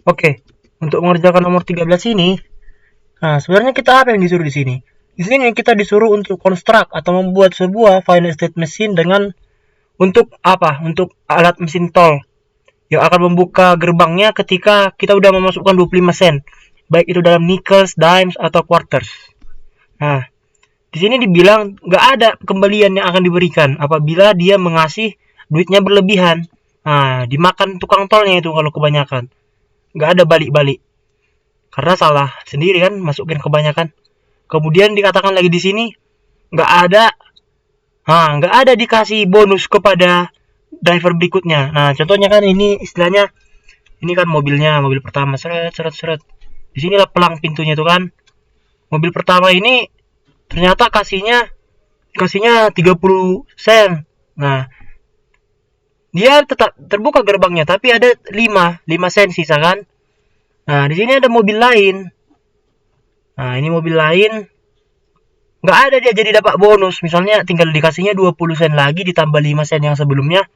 Oke, untuk mengerjakan nomor 13 ini, nah sebenarnya kita apa yang disuruh di sini? Di sini kita disuruh untuk construct atau membuat sebuah final state machine dengan untuk apa? Untuk alat mesin tol yang akan membuka gerbangnya ketika kita udah memasukkan 25 sen, baik itu dalam nickels, dimes atau quarters. Nah, di sini dibilang nggak ada kembalian yang akan diberikan apabila dia mengasih duitnya berlebihan. Nah, dimakan tukang tolnya itu kalau kebanyakan. Nggak ada balik-balik. Karena salah sendiri kan masukin kebanyakan. Kemudian dikatakan lagi di sini nggak ada, nggak ada dikasih bonus kepada driver berikutnya. Nah, contohnya kan ini istilahnya ini kan mobilnya, mobil pertama seret seret seret. Di sinilah pelang pintunya tuh kan. Mobil pertama ini ternyata kasihnya 30 sen. Nah, dia tetap terbuka gerbangnya tapi ada 5 sen sisa kan. Nah, di sini ada mobil lain. Nah, ini mobil lain nggak ada dia jadi dapat bonus. Misalnya tinggal dikasihnya 20 sen lagi ditambah 5 sen yang sebelumnya.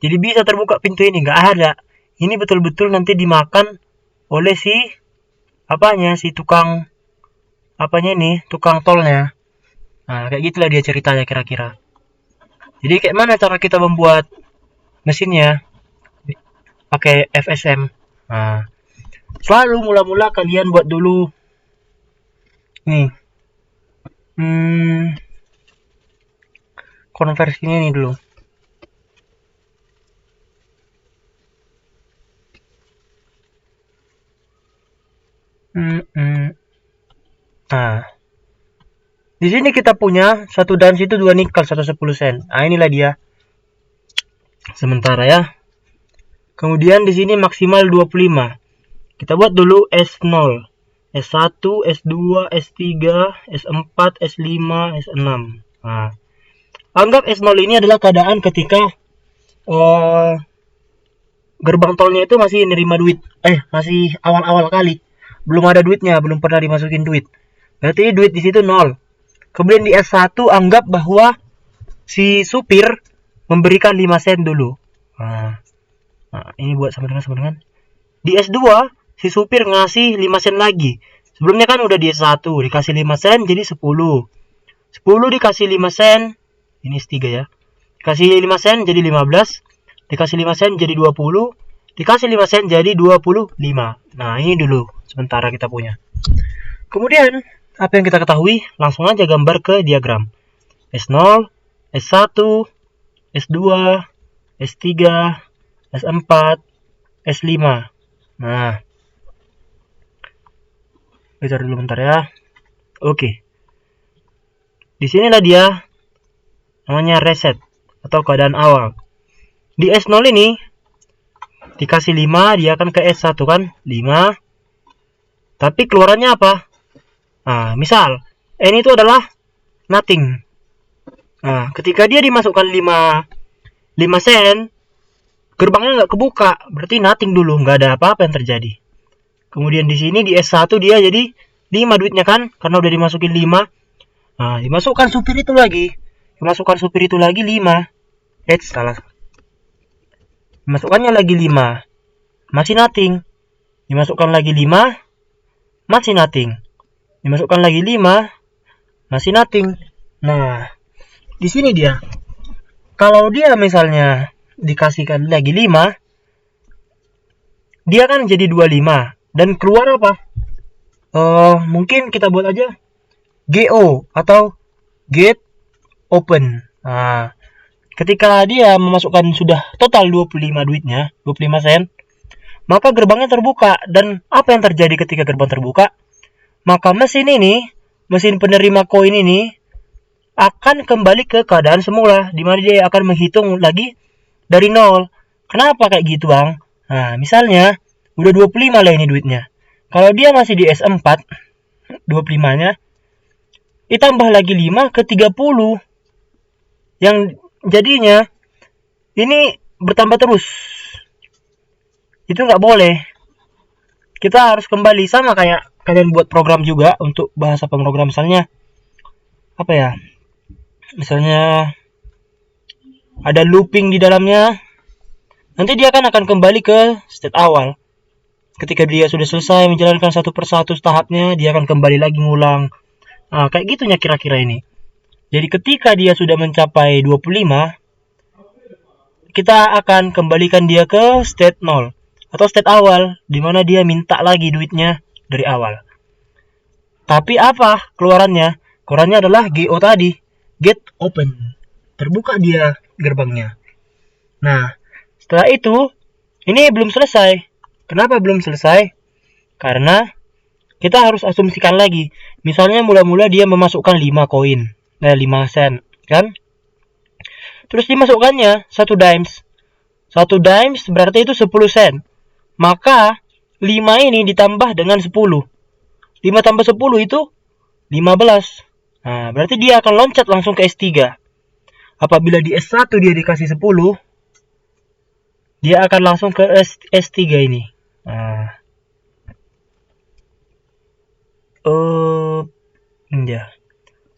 Jadi bisa terbuka pintu ini, nggak ada. Ini betul-betul nanti dimakan oleh si tukang apanya nih, tukang tolnya. Nah, kayak gitulah dia ceritanya kira-kira. Jadi kayak mana cara kita membuat mesinnya pakai FSM? Nah, selalu mula-mula kalian buat dulu nih, hmm, konversinya nih dulu. Nah, di sini kita punya satu dan situ 2 nikel 110 sen. Nah, inilah dia. Sementara ya. Kemudian di sini maksimal 25. Kita buat dulu S0, S1, S2, S3, S4, S5, S6. Nah, anggap S0 ini adalah keadaan ketika gerbang tolnya itu masih nerima duit. Masih awal-awal kali. Belum ada duitnya, belum pernah dimasukin duit. Berarti duit di situ 0. Kemudian di S1 anggap bahwa si supir memberikan 5 sen dulu. Nah, ini buat sama dengan. Di S2 si supir ngasih 5 sen lagi. Sebelumnya kan udah di S1 dikasih 5 sen jadi 10. 10 dikasih 5 sen, ini S3 ya. Dikasih 5 sen jadi 15. Dikasih 5 sen jadi 20. Dikasih 5 sen jadi 25. Nah, ini dulu sementara kita punya. Kemudian, apa yang kita ketahui? Langsung aja gambar ke diagram. S0, S1, S2, S3, S4, S5. Nah, kita dulu bentar ya. Oke. Di sinilah dia namanya reset atau keadaan awal. Di S0 ini dikasih 5, dia akan ke S1 kan? 5. Tapi keluarannya apa? Nah, misal N itu adalah nothing. Nah, ketika dia dimasukkan 5 sen, gerbangnya nggak kebuka, berarti nothing dulu, nggak ada apa-apa yang terjadi. Kemudian di sini di S1 dia jadi 5 duitnya kan, karena udah dimasukin 5. Nah, dimasukkan supir itu lagi 5. Salah. Dimasukkannya lagi 5. Masih nothing. Dimasukkan lagi 5. Masih nothing. Dimasukkan lagi 5. Masih nothing. Nah, di sini dia. Kalau dia misalnya dikasihkan lagi 5, dia kan jadi 25 dan keluar apa? Mungkin kita buat aja GO atau get open. Nah, ketika dia memasukkan sudah total 25 duitnya, 25 sen, maka gerbangnya terbuka. Dan apa yang terjadi ketika gerbang terbuka? Maka mesin penerima koin ini akan kembali ke keadaan semula, di mana dia akan menghitung lagi dari 0. Kenapa kayak gitu, Bang? Nah, misalnya udah 25 lah ini duitnya. Kalau dia masih di S4, 25-nya ditambah lagi 5 ke 30. Yang jadinya ini bertambah terus. Itu nggak boleh. Kita harus kembali sama kayak kalian buat program juga untuk bahasa pemrogram, misalnya apa ya? Misalnya ada looping di dalamnya. Nanti dia akan kembali ke state awal. ketika dia sudah selesai menjalankan satu persatu tahapnya, dia akan kembali lagi ngulang. Nah, kayak gitunya kira-kira ini. Jadi ketika dia sudah mencapai 25, kita akan kembalikan dia ke state 0 atau state awal, di mana dia minta lagi duitnya dari awal. Tapi apa keluarannya? Keluarannya adalah GO tadi, get open. Terbuka dia gerbangnya. Nah, setelah itu, ini belum selesai. Kenapa belum selesai? Karena kita harus asumsikan lagi. Misalnya mula-mula dia memasukkan 5 koin. 5 sen, kan? Terus dimasukkannya 1 dimes. 1 dimes berarti itu 10 sen. Maka 5 ini ditambah dengan 10. 5 tambah 10 itu 15. Nah, berarti dia akan loncat langsung ke S3. Apabila di S1 dia dikasih 10, dia akan langsung ke S3 ini. Nah. Ya.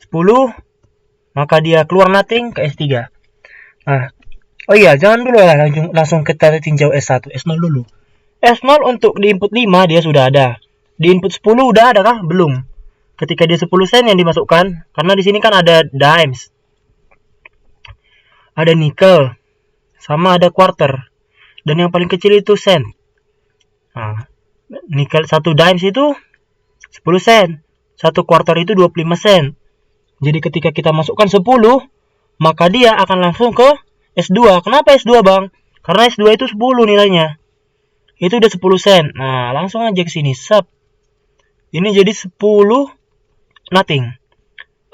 10, maka dia keluar nothing ke S3. Nah, oh iya, jangan dulu lah langsung kita tinjau S1, S0 dulu. S0 untuk di input 5 dia sudah ada. Di input 10 udah ada kah? Belum. Ketika dia 10 sen yang dimasukkan, karena di sini kan ada dimes. Ada nickel, sama ada quarter. Dan yang paling kecil itu sen. Nah, nickel 1 dimes itu 10 sen. 1 quarter itu 25 sen. Jadi ketika kita masukkan 10, maka dia akan langsung ke S2. Kenapa S2, Bang? Karena S2 itu 10 nilainya. Itu udah 10 sen. Nah, langsung aja ke sini. Sub. Ini jadi 10 nothing.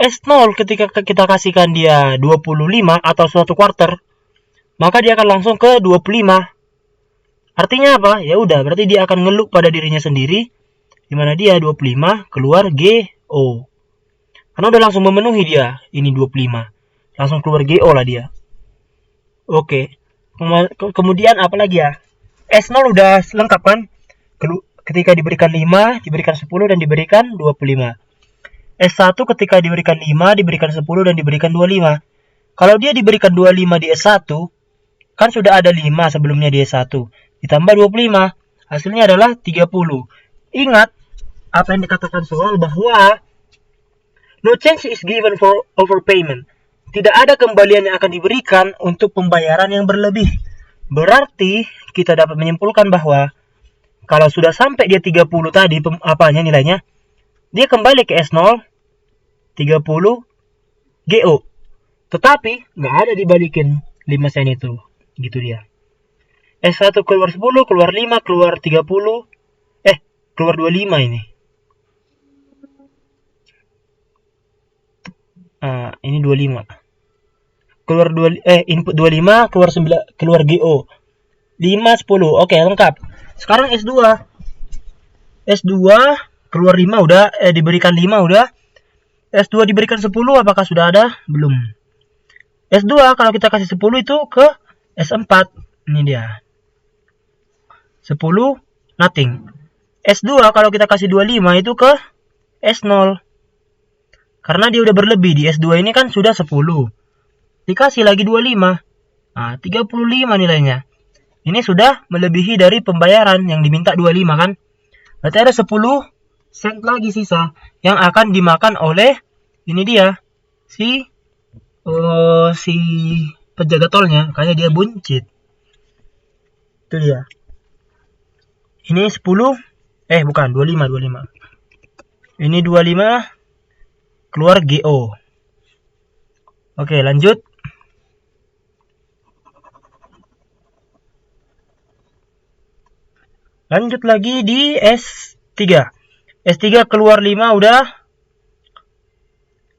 S0 ketika kita kasihkan dia 25 atau 1 quarter, maka dia akan langsung ke 25. Artinya apa? Ya udah, berarti dia akan ngeluk pada dirinya sendiri, di mana dia 25 keluar GO. Karena udah langsung memenuhi dia, ini 25. Langsung keluar GO lah dia. Oke. Kemudian apa lagi ya? S0 udah lengkap kan? Ketika diberikan 5, diberikan 10, dan diberikan 25. S1 ketika diberikan 5, diberikan 10, dan diberikan 25. Kalau dia diberikan 25 di S1, kan sudah ada 5 sebelumnya di S1. Ditambah 25, hasilnya adalah 30. Ingat, apa yang dikatakan soal bahwa no change is given for overpayment. Tidak ada kembalian yang akan diberikan untuk pembayaran yang berlebih. Berarti kita dapat menyimpulkan bahwa kalau sudah sampai dia 30 tadi nilainya, dia kembali ke S0 30 GO. Tetapi nggak ada dibalikin 5 sen itu. Gitu dia. S1 keluar 10, keluar 5, keluar 30. Keluar 25 ini. Ini 25. Keluar input 25, keluar 9, keluar GO. 5, 10. Oke, lengkap. Sekarang S2. S2 keluar 5 udah, diberikan 5 udah. S2 diberikan 10, apakah sudah ada? Belum. S2 kalau kita kasih 10 itu ke S4. Ini dia. 10 nothing. S2 kalau kita kasih 25 itu ke S0. Karena dia udah berlebih, di S2 ini kan sudah 10. Dikasih lagi 25. Nah, 35 nilainya. Ini sudah melebihi dari pembayaran yang diminta 25 kan. Berarti ada 10 sen lagi sisa yang akan dimakan oleh ini dia si penjaga tolnya, kayaknya dia buncit. Itu dia. Ini 10 bukan 25. Ini 25 keluar GO. Oke, lanjut. Lanjut lagi di S3. S3 keluar 5 udah.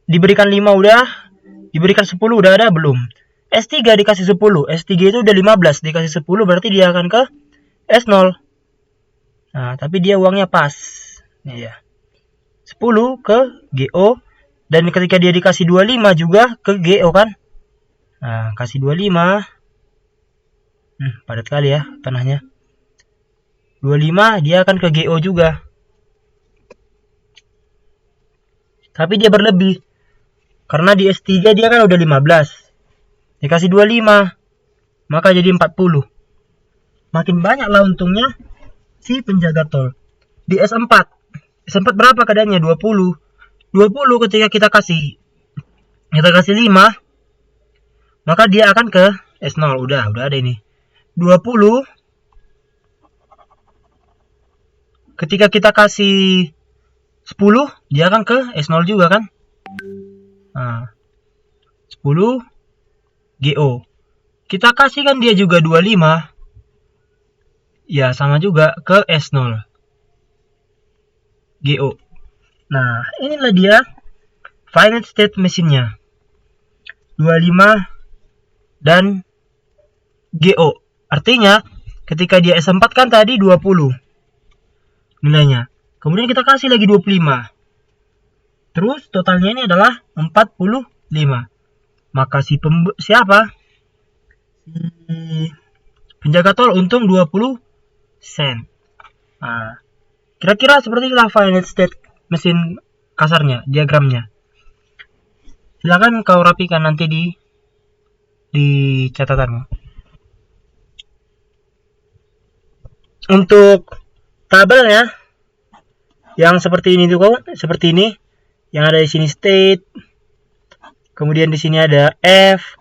Diberikan 5 udah. Diberikan 10 udah ada belum? S3 dikasih 10. S3 itu udah 15. Dikasih 10 berarti dia akan ke S0. Nah, tapi dia uangnya pas. Ini ya. 10 ke GO. Dan ketika dia dikasih 25 juga ke GO kan. Nah, kasih 25. Padat kali ya tanahnya. 25 dia akan ke GO juga. Tapi dia berlebih. Karena di S3 dia kan udah 15. Dikasih 25. Maka jadi 40. Makin banyak lah untungnya. si penjaga tol. Di S4 berapa keadaannya? 20 ketika kita kasih 5, maka dia akan ke S0. Udah ada ini. 20 ketika kita kasih 10, dia akan ke S0 juga kan? Nah, 10 GO. Kita kasihkan dia juga 25. Ya, sama juga ke S0. GO. Nah, inilah dia finite state machine-nya. 25 dan GO. Artinya, ketika dia S4 kan tadi 20 nilainya. Kemudian kita kasih lagi 25. Terus totalnya ini adalah 45. Maka siapa? Si penjaga tol untung 20 sen. Nah, kira-kira seperti itulah finite state mesin kasarnya, diagramnya. Silakan kau rapikan nanti di catatanmu. Untuk tabelnya yang seperti ini tuh, seperti ini. Yang ada di sini state. Kemudian di sini ada F,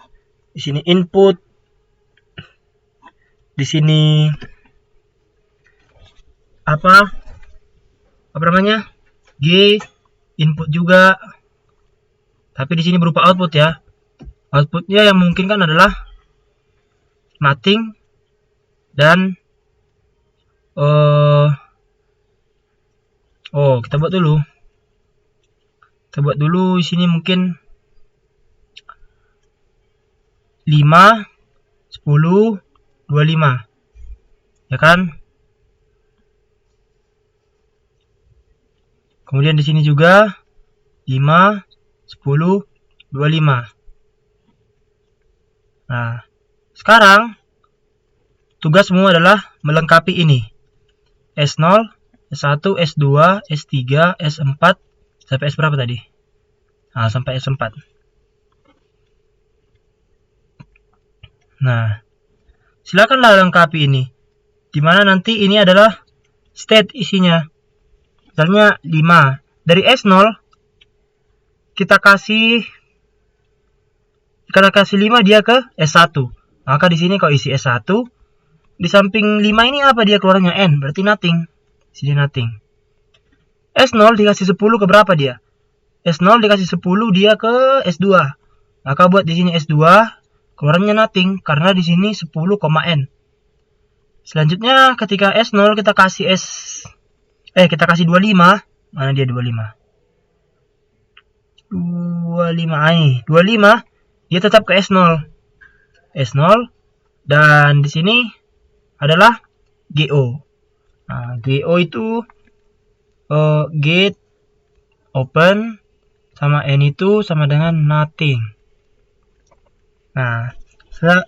di sini input. Di sini apa namanya? G, input juga. Tapi di sini berupa output ya. Outputnya yang memungkinkan adalah nothing dan kita buat dulu. Di sini mungkin 5, 10, 25. Ya kan? Kemudian di sini juga 5, 10, 25. Nah, sekarang tugasmu adalah melengkapi ini. S0, S1, S2, S3, S4, sampai S berapa tadi? Nah, sampai S4. Nah, silakanlah lengkapi ini. Dimana nanti ini adalah state isinya. Misalnya 5. Dari S0, kita kasih 5 dia ke S1. Maka di sini kalau isi S1, di samping 5 ini apa dia keluarnya? N, berarti nothing. Sini nothing. S0 dikasih 10 ke berapa dia? S0 dikasih 10 dia ke S2. Maka buat di sini S2 keluarnya nothing karena di sini 10, N. Selanjutnya ketika S0 kita kasih kita kasih 25. Mana dia 25? 25 dia tetap ke S0. S0 dan di sini adalah GO. Nah, GO itu get, open, sama N itu sama dengan nothing. Nah,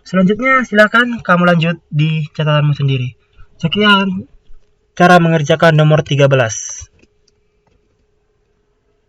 selanjutnya silakan kamu lanjut di catatanmu sendiri. Sekian cara mengerjakan nomor 13.